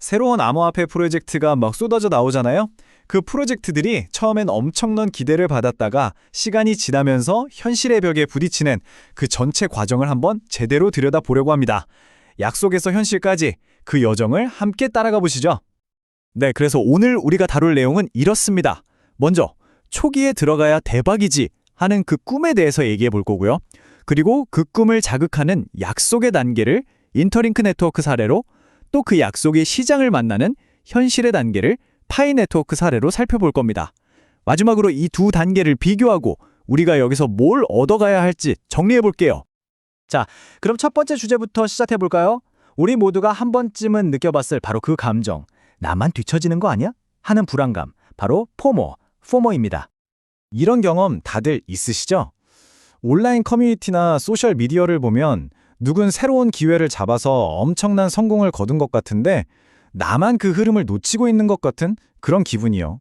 새로운 암호화폐 프로젝트가 막 쏟아져 나오잖아요. 그 프로젝트들이 처음엔 엄청난 기대를 받았다가 시간이 지나면서 현실의 벽에 부딪히는 그 전체 과정을 한번 제대로 들여다보려고 합니다. 약속에서 현실까지 그 여정을 함께 따라가 보시죠. 네, 그래서 오늘 우리가 다룰 내용은 이렇습니다. 먼저 초기에 들어가야 대박이지 하는 그 꿈에 대해서 얘기해 볼 거고요. 그리고 그 꿈을 자극하는 약속의 단계를 인터링크 네트워크 사례로, 또 그 약속이 시장을 만나는 현실의 단계를 파이 네트워크 사례로 살펴볼 겁니다. 마지막으로 이 두 단계를 비교하고 우리가 여기서 뭘 얻어가야 할지 정리해 볼게요. 자, 그럼 첫 번째 주제부터 시작해 볼까요? 우리 모두가 한 번쯤은 느껴봤을 바로 그 감정, 나만 뒤처지는 거 아니야? 하는 불안감, 바로 포모입니다. 이런 경험 다들 있으시죠? 온라인 커뮤니티나 소셜 미디어를 보면 누군 새로운 기회를 잡아서 엄청난 성공을 거둔 것 같은데 나만 그 흐름을 놓치고 있는 것 같은 그런 기분이요.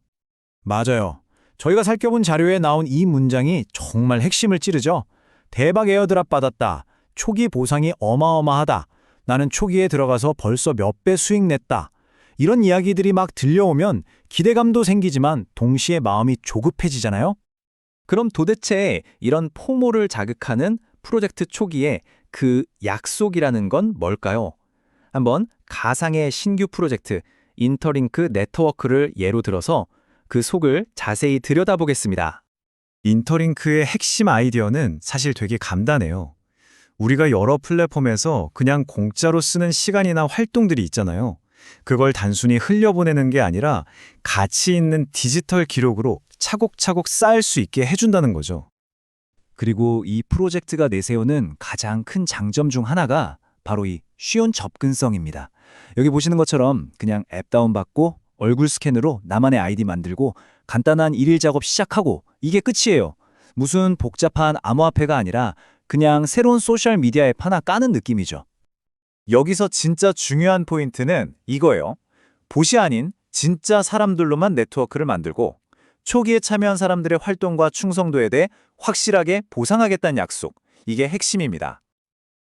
맞아요. 저희가 살펴본 자료에 나온 이 문장이 정말 핵심을 찌르죠. 대박 에어드랍 받았다. 초기 보상이 어마어마하다. 나는 초기에 들어가서 벌써 몇 배 수익 냈다. 이런 이야기들이 막 들려오면 기대감도 생기지만 동시에 마음이 조급해지잖아요. 그럼 도대체 이런 포모를 자극하는 프로젝트 초기에 그 약속이라는 건 뭘까요? 한번 가상의 신규 프로젝트 인터링크 네트워크를 예로 들어서 그 속을 자세히 들여다보겠습니다. 인터링크의 핵심 아이디어는 사실 되게 간단해요. 우리가 여러 플랫폼에서 그냥 공짜로 쓰는 시간이나 활동들이 있잖아요. 그걸 단순히 흘려보내는 게 아니라 가치 있는 디지털 기록으로 차곡차곡 쌓을 수 있게 해준다는 거죠. 그리고 이 프로젝트가 내세우는 가장 큰 장점 중 하나가 바로 이 쉬운 접근성입니다. 여기 보시는 것처럼 그냥 앱 다운받고 얼굴 스캔으로 나만의 아이디 만들고 간단한 일일 작업 시작하고 이게 끝이에요. 무슨 복잡한 암호화폐가 아니라 그냥 새로운 소셜 미디어 앱 하나 까는 느낌이죠. 여기서 진짜 중요한 포인트는 이거예요. 봇이 아닌 진짜 사람들로만 네트워크를 만들고 초기에 참여한 사람들의 활동과 충성도에 대해 확실하게 보상하겠다는 약속. 이게 핵심입니다.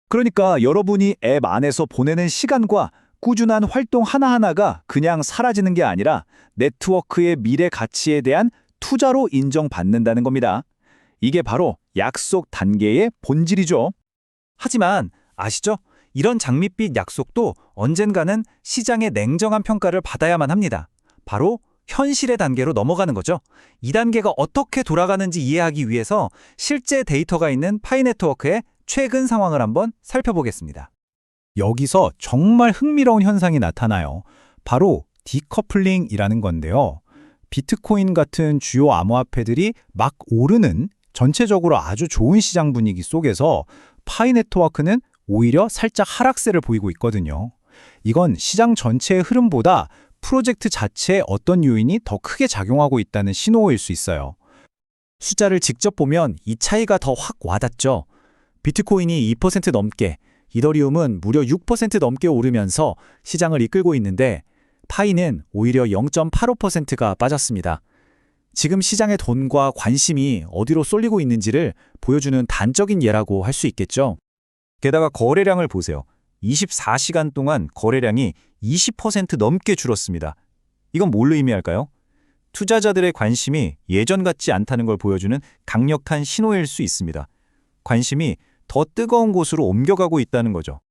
그러니까 여러분이 앱 안에서 보내는 시간과 꾸준한 활동 하나하나가 그냥 사라지는 게 아니라 네트워크의 미래 가치에 대한 투자로 인정받는다는 겁니다. 이게 바로 약속 단계의 본질이죠. 하지만 아시죠? 이런 장밋빛 약속도 언젠가는 시장의 냉정한 평가를 받아야만 합니다. 바로 현실의 단계로 넘어가는 거죠. 이 단계가 어떻게 돌아가는지 이해하기 위해서 실제 데이터가 있는 파이 네트워크의 최근 상황을 한번 살펴보겠습니다. 여기서 정말 흥미로운 현상이 나타나요. 바로 디커플링이라는 건데요. 비트코인 같은 주요 암호화폐들이 막 오르는 전체적으로 아주 좋은 시장 분위기 속에서 파이 네트워크는 오히려 살짝 하락세를 보이고 있거든요. 이건 시장 전체의 흐름보다 프로젝트 자체에 어떤 요인이 더 크게 작용하고 있다는 신호일 수 있어요. 숫자를 직접 보면 이 차이가 더 확 와닿죠. 비트코인이 2% 넘게, 이더리움은 무려 6% 넘게 오르면서 시장을 이끌고 있는데 파이는 오히려 0.85%가 빠졌습니다. 지금 시장의 돈과 관심이 어디로 쏠리고 있는지를 보여주는 단적인 예라고 할 수 있겠죠. 게다가 거래량을 보세요. 24시간 동안 거래량이 20% 넘게 줄었습니다. 이건 뭘 의미할까요? 투자자들의 관심이 예전 같지 않다는 걸 보여주는 강력한 신호일 수 있습니다. 관심이 더 뜨거운 곳으로 옮겨가고 있다는 거죠.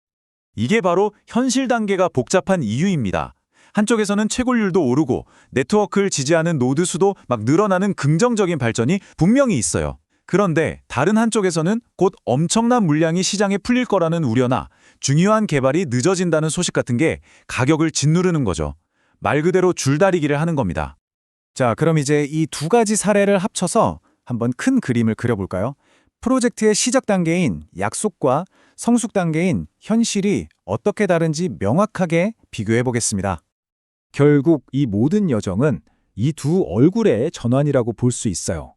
이게 바로 현실 단계가 복잡한 이유입니다. 한쪽에서는 채굴률도 오르고 네트워크를 지지하는 노드 수도 막 늘어나는 긍정적인 발전이 분명히 있어요. 그런데 다른 한쪽에서는 곧 엄청난 물량이 시장에 풀릴 거라는 우려나 중요한 개발이 늦어진다는 소식 같은 게 가격을 짓누르는 거죠. 말 그대로 줄다리기를 하는 겁니다. 자, 그럼 이제 이 두 가지 사례를 합쳐서 한번 큰 그림을 그려볼까요? 프로젝트의 시작 단계인 약속과 성숙 단계인 현실이 어떻게 다른지 명확하게 비교해 보겠습니다. 결국 이 모든 여정은 이 두 얼굴의 전환이라고 볼 수 있어요.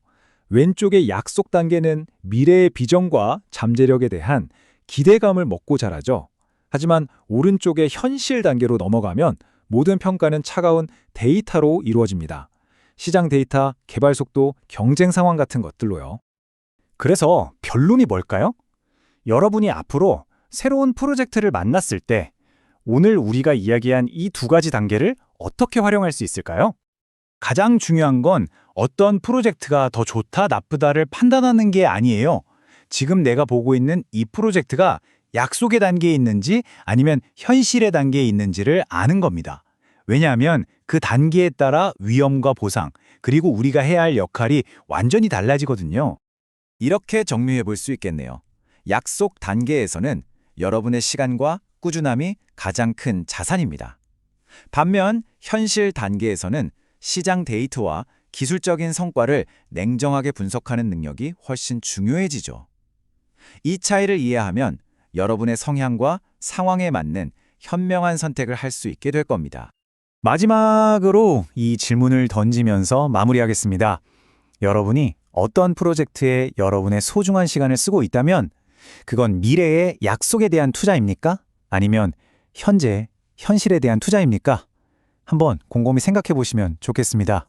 왼쪽의 약속 단계는 미래의 비전과 잠재력에 대한 기대감을 먹고 자라죠. 하지만 오른쪽의 현실 단계로 넘어가면 모든 평가는 차가운 데이터로 이루어집니다. 시장 데이터, 개발 속도, 경쟁 상황 같은 것들로요. 그래서 결론이 뭘까요? 여러분이 앞으로 새로운 프로젝트를 만났을 때 오늘 우리가 이야기한 이 두 가지 단계를 어떻게 활용할 수 있을까요? 가장 중요한 건 어떤 프로젝트가 더 좋다, 나쁘다를 판단하는 게 아니에요. 지금 내가 보고 있는 이 프로젝트가 약속의 단계에 있는지 아니면 현실의 단계에 있는지를 아는 겁니다. 왜냐하면 그 단계에 따라 위험과 보상, 그리고 우리가 해야 할 역할이 완전히 달라지거든요. 이렇게 정리해 볼 수 있겠네요. 약속 단계에서는 여러분의 시간과 꾸준함이 가장 큰 자산입니다. 반면 현실 단계에서는 시장 데이터와 기술적인 성과를 냉정하게 분석하는 능력이 훨씬 중요해지죠. 이 차이를 이해하면 여러분의 성향과 상황에 맞는 현명한 선택을 할 수 있게 될 겁니다. 마지막으로 이 질문을 던지면서 마무리하겠습니다. 여러분이 어떤 프로젝트에 여러분의 소중한 시간을 쓰고 있다면 그건 미래의 약속에 대한 투자입니까? 아니면 현재, 현실에 대한 투자입니까? 한번 곰곰이 생각해 보시면 좋겠습니다.